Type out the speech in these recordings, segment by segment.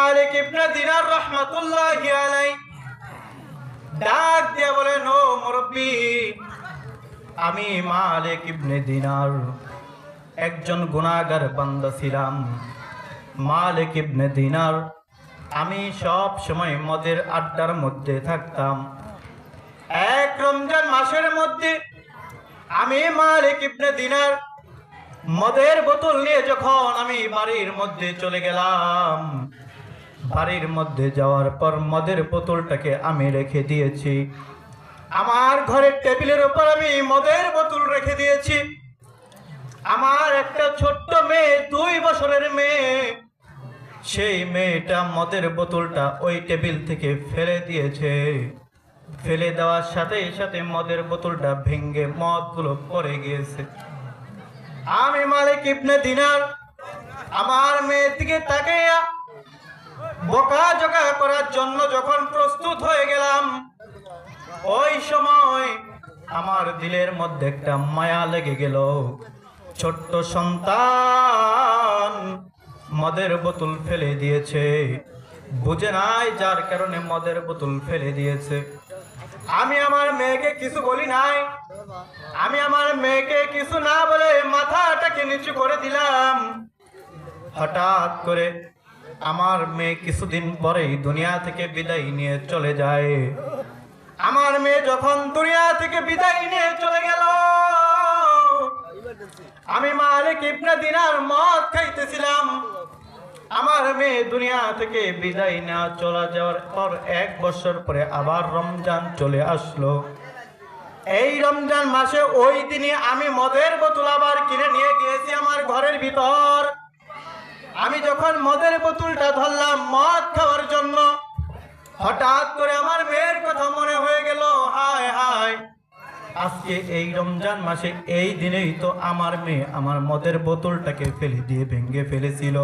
মালিক ইবনে দিনার রাহমাতুল্লাহি আলাইহি ডাক দিয়ে বলেন, ও মুরব্বী, আমি মালিক ইবনে দিনার একজন গুনাহগার বান্দা ছিলাম। মালিক ইবনে দিনার, আমি সব সময় মদের আড্ডার মধ্যে থাকতাম। এক রমজান মাসের মধ্যে আমি মালিক ইবনে দিনার মদের বোতল নিয়ে যখন আমি বাড়ির মধ্যে চলে গেলাম, বাড়ির মধ্যে যাওয়ার পর মদের বোতলটাকে আমি রেখে দিয়েছি। আমার ঘরের টেবিলের উপর আমি মদের বোতল রেখে দিয়েছি। আমার একটা ছোট্ট মেয়ে, 2 বছরের মেয়ে, সেই মেয়েটা মদের বোতলটা ওই টেবিল থেকে ফেলে দিয়েছে। ফেলে দেওয়ার সাথে সাথে মদের বোতলটা ভেঙে মদগুলো পড়ে গিয়েছে। আমি মালিক ইবনে দিনার আমার মেয়ের দিকে তাকিয়ে বকাঝকা করার জন্য যখন প্রস্তুত হয়ে গেলাম, ওই সময় আমার দিলের মধ্যে একটা মায়া লেগে গেল। ছোট্ট সন্তান মদের বোতল ফেলে দিয়েছে, বুঝে নাই যার কারণে মদের বোতল ফেলে দিয়েছে। আমি আমার মেয়েকে কিছু বলি নাই। আমি আমার মেয়েকে কিছু না বলে মাথাটাকে নিচু করে দিলাম। হঠাৎ করে আমার মেয়ে কিছুদিন পরেই দুনিয়া থেকে বিদায় নিয়ে চলে যায়। আমার মেয়ে যখন দুনিয়া থেকে বিদায় নিয়ে চলে গেল, আমি মালিক ইবনে দিনার মদ খাইতেছিলাম। আমার মেয়ে দুনিয়া থেকে বিদায় না চলে যাওয়ার পর 1 বছর পরে আবার রমজান চলে আসলো। এই রমজান মাসে ওই দিনে আমি মদের বোতল আবার কিনে নিয়ে গিয়েছি আমার ঘরের ভিতর। আমি যখন মদের বোতলটা ধরলাম মদ খাওয়ার জন্য, হঠাৎ করে আমার মেয়ের কথা মনে হয়ে গেল। হায় হায়, আজকে এই রমজান মাসে এই দিনেই তো আমার মেয়ে আমার মদের বোতলটাকে ফেলে দিয়ে ভেঙে ফেলেছিল।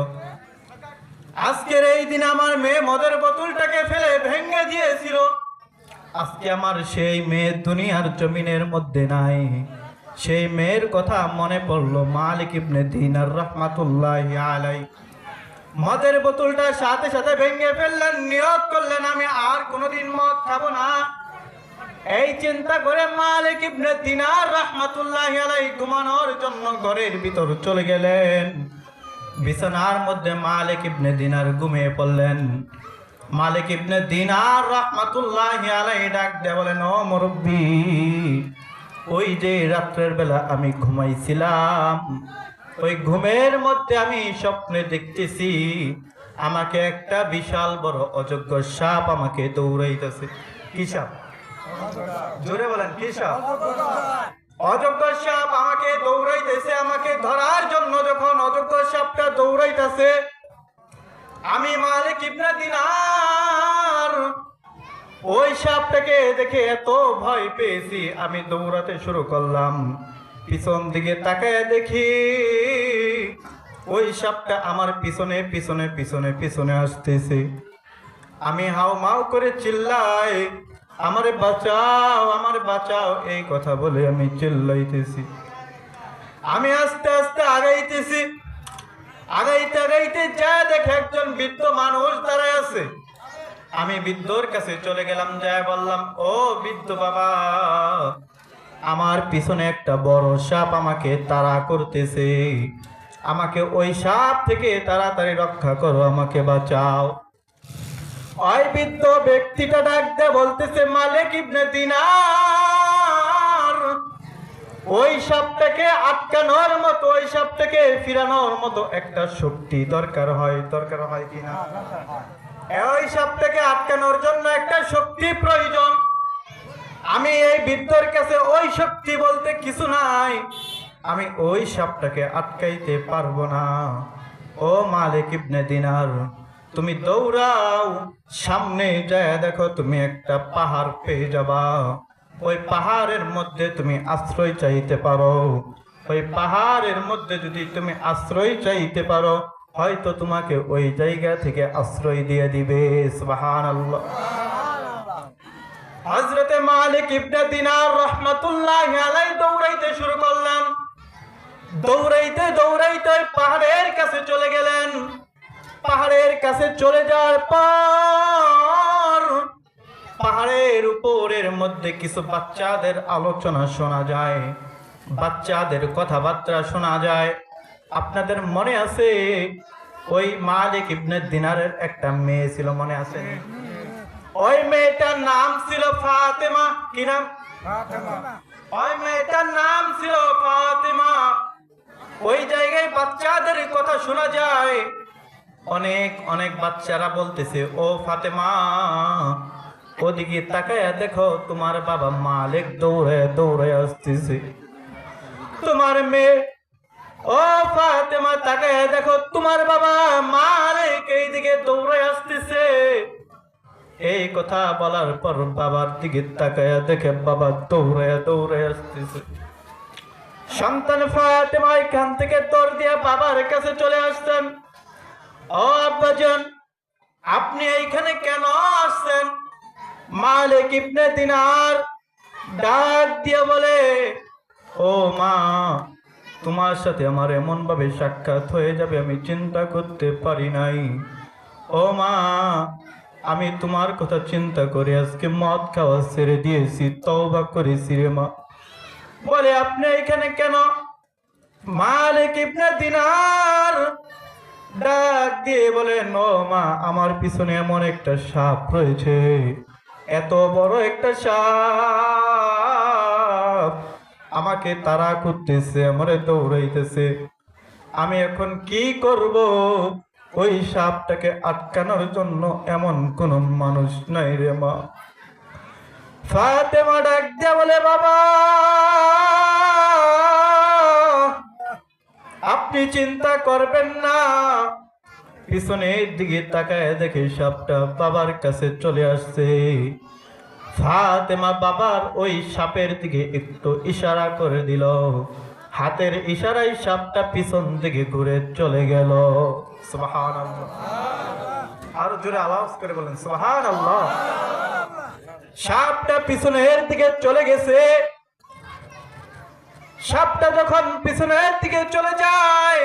আজকের এই দিন আমার মেয়ে মদের বোতলটাকে ফেলে ভেঙে দিয়েছিল। আজকে আমার সেই মেয়ে দুনিয়ার জমিনের মধ্যে নাই। সেই মেয়ের কথা মনে পড়লো মালিক ইবনে দিনার রাহমাতুল্লাহি আলাইহি। মদের বোতলটা সাথে সাথে ভেঙে ফেললেন, নিয়ত করলেন আমি আর কোনোদিন মদ খাবো না। এই চিন্তা করে মালিক ইবনে দিনার রাহমাতুল্লাহি আলাইহি ঘুমানোর জন্য ঘরের ভিতর চলে গেলেন। বিছানার মধ্যে মালিক ইবনে দিনার ঘুমিয়ে পড়লেন। মালিক ইবনে দিনার রাহমাতুল্লাহি আলাইহি ডাক দিয়ে বলেন, ও মুরব্বী, ওই যে রাত্রের বেলা আমি ঘুমাইছিলাম, ওই ঘুমের মধ্যে আমি স্বপ্নে দেখতেছি আমাকে একটা বিশাল বড় অযোগ্য সাপ আমাকে দৌড়াইতেছে। কি সাপ? জোরে বলেন, কি সাপ? অযোগ্য সাপ আমাকে দৌড়াইতেছে। আমাকে ধরার জন্য যখন অযোগ্য সাপটা দৌড়াইতেছে, আমি মালিক ইবনে দিনার ওই সাপটাকে দেখে এত ভয় পেয়েছি, আমি দৌড়াতে শুরু করলাম। পিছন দিকে তাকায় দেখি ওই সাপটা আমার পিছনে পিছনে পিছনে পিছনে আসতেছে। আমি হাউ মাউ করে চিল্লাই, আমারে বাঁচাও, আমারে বাঁচাও, এই কথা বলে আমি চিল্লাইতেছি। আমি আস্তে আস্তে আগাইতেছি। আগাইতে আগাইতে যা দেখে একজন বৃদ্ধ মানুষ দাঁড়ায় আছে। আমি বৃদ্ধর কাছে চলে গেলাম, যায় বললাম, ও বৃদ্ধ বাবা, আমার পিছনে একটা বড় সাপ আমাকে তাড়া করতেছে, আমাকে ওই সাপ থেকে তাড়াতাড়ি রক্ষা করো, আমাকে বাঁচাও। ওই বৃদ্ধ ব্যক্তিটা ডাক দিয়ে বলতেছে, মালিক ইবনে দিনার, ওই সাপটাকে আটকানোর মতো, ওই সাপটাকে ফিরানোর মতো একটা শক্তি দরকার হয়। দরকার হয় কিনা? ওই সাপটাকে আটকানোর জন্য একটা শক্তি প্রয়োজন। আমি এই বৃদ্ধর কাছে ওই শক্তি বলতে কিছু নাই, আমি ওই সাপটাকে আটকাইতে পারবো না। ও মালিক ইবনে দিনার, তুমি দৌড়াও, সামনে যায় দেখো তুমি একটা পাহাড় পেয়ে যাবা। ওই পাহাড়ের মধ্যে তুমি আশ্রয় চাইতে পারো। ওই পাহাড়ের মধ্যে যদি তুমি আশ্রয় চাইতে পারো, হয়তো তোমাকে ওই জায়গা থেকে আশ্রয় দিয়ে দিবে। সুবহানাল্লাহ। হযরতে মালিক ইবনে দিনার রাহমাতুল্লাহি আলাইহি দৌড়াইতে শুরু করলেন। দৌড়াইতে দৌড়াইতে পাহাড়ের কাছে চলে গেলেন। পাহাড়ের কাছে চলে যাওয়ার পর পাহাড়ের উপরের মধ্যে কিছু বাচ্চাদের আলোচনা শোনা যায়, বাচ্চাদের কথাবার্তা শোনা যায়। আপনাদের মনে আছে ওই মালিক ইবনে দিনারের একটা মেয়ে ছিল, মনে আছে? ওই মেয়েটার নাম ছিল ফাতেমা। কি নাম? ওই মেয়েটার নাম ছিল ফাতেমা। ওই জায়গায় বাচ্চাদের কথা শোনা যায়, অনেক অনেক বাচ্চারা বলতেছে, ও ফাতেমা ওদিকে তাকায়া দেখো, তোমার বাবা মালিক দৌড়ে দৌড়ে আসতেছে। তোমার মেয়ে ও ফাতেমা তাকায়া দেখো, তোমার বাবা মালিক এইদিকে দৌড়ে আসতেছে। এই কথা বলার পর বাবার দিকে তাকায়া দেখে বাবা দৌড়ে দৌড়ে আসতেছে। সন্তান ফাতেমা এখান থেকে দৌড় দিয়া বাবার কাছে চলে আসতেন। ও আব্বাজান, আপনি এইখানে কেন আসছেন? মালিক ইবনে দিনার ডাক দিয়ে বলে, ও মা, তোমার সাথে আমার এমন ভাবে সাক্ষাৎ হয়ে যাবে আমি চিন্তা করতে পারি নাই। ও মা, আমি তোমার কথা চিন্তা করে আজকে মদ খাওয়া ছেড়ে দিয়েছি, তওবা করেছি রে মা। বলে, আপনি এখানে কেন? মালিক ইবনে দিনার ডাক দিয়ে বলেন, ও মা, আমার পিছনে এমন একটা সাপ রয়েছে, এত বড় একটা সাপ আমাকে তাড়া করতেছে, আমারে দৌড়াইতেছে। আমি এখন কি করব? ওই সাপটাকে আটকানোর জন্য এমন কোন মানুষ নাই রে মা। ফাতেমা ডাক দিয়া বলে, বাবা, আপনি চিন্তা করবেন না। পিছনের দিকে তাকায় দেখে সাপটা বাবার কাছে চলে আসছে। ফাতেমা বাবার ওই সাপের দিকে একটু ইশারা করে দিল, হাতের ইশারায় সাপটা পিছন দিকে ঘুরে চলে গেল। সুবহানাল্লাহ। আরো জোরে আওয়াজ করে বলেন সুবহানাল্লাহ। সাপটা পিছনের দিকে চলে গেছে। সাপটা যখন পিছনের দিকে চলে যায়,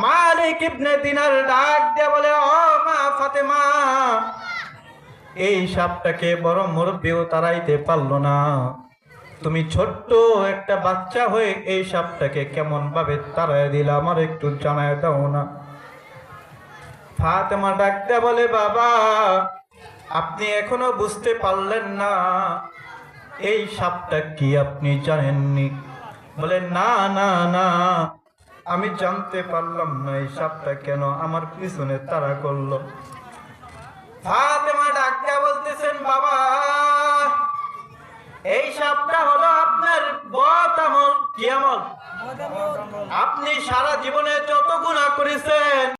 মালিক ইবনে দিনার ডাক দিয়ে বলে, ও মা ফাতেমা, এই সাপটাকে বড় মুরব্বিও তাড়াইতে পারলো না, তুমি ছোট্ট একটা বাচ্চা হয়ে এই সাপটাকে কেমন ভাবে তাড়াই দিলা, আমার একটু জানায় দাও না। ফাতেমা ডাক দিয়ে বলে, বাবা, আপনি এখনো বুঝতে পারলেন না এই সাপটা কি, আপনি জানেননি? বলে, না না না, আমি জানতে পারলাম না এই সাপটা কেন আমার পিছনে তাড়া করলো। ফাতেমা ডাক দিয়া বলতেছেন, বাবা, এই সাপটা হলো আপনার বদ আমল। কি আমল? আপনি সারা জীবনে যত গুনাহ করেছেন